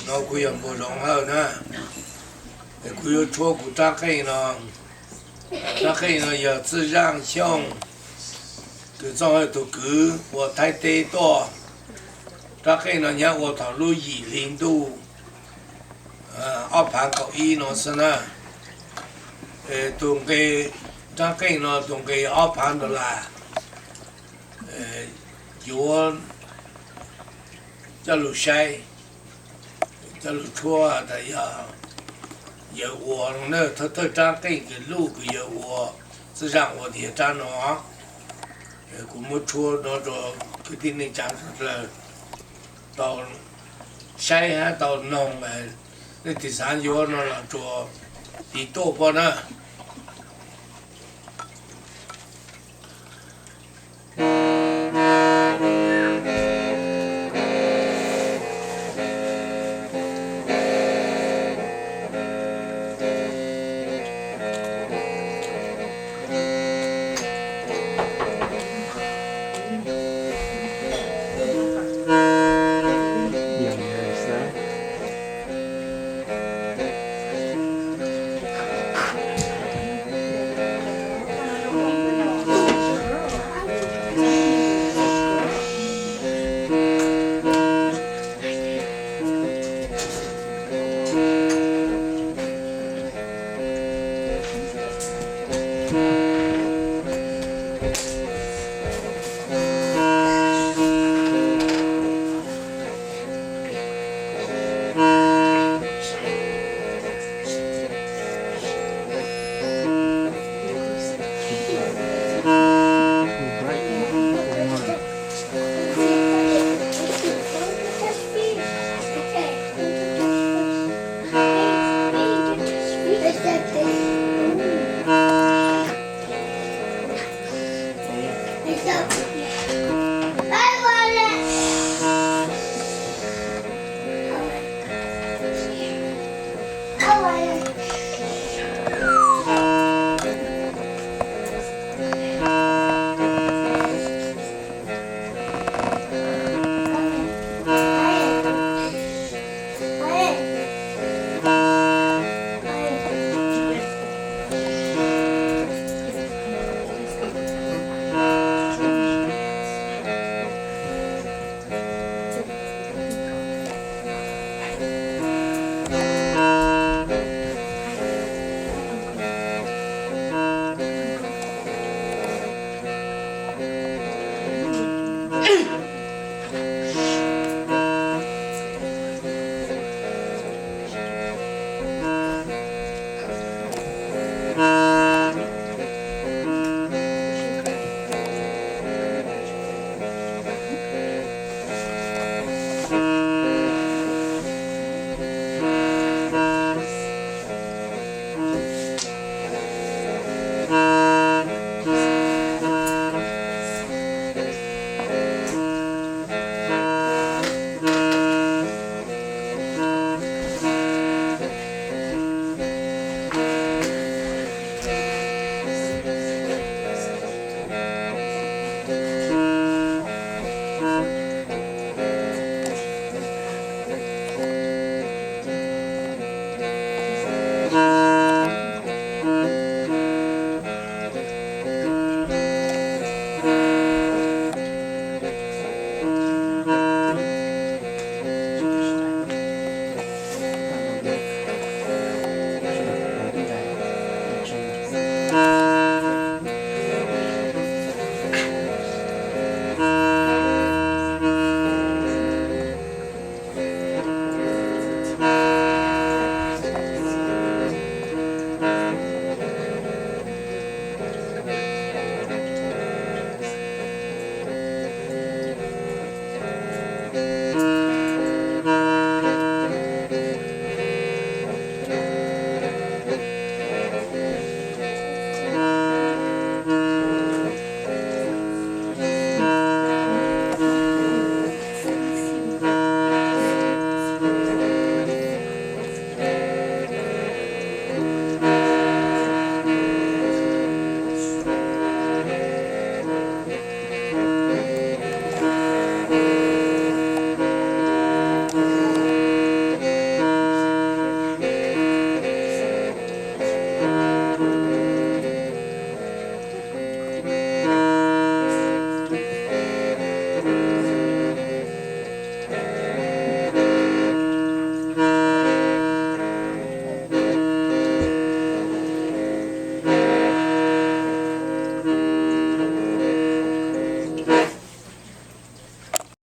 nó quy ở Boua Zong Her nè quy ở chùa của cha cây nó有自让性cái trong hơi tổ cứ我太低多cha cây nó nhớ我讨论20度二盘高一nó是呢东给cha cây nó东给二盘的啦有这路晒这路错的呀有我呢他张给个路个有我是让我的张王古木错那个决定的张是到晒啊到弄那第三月那了做地多不呢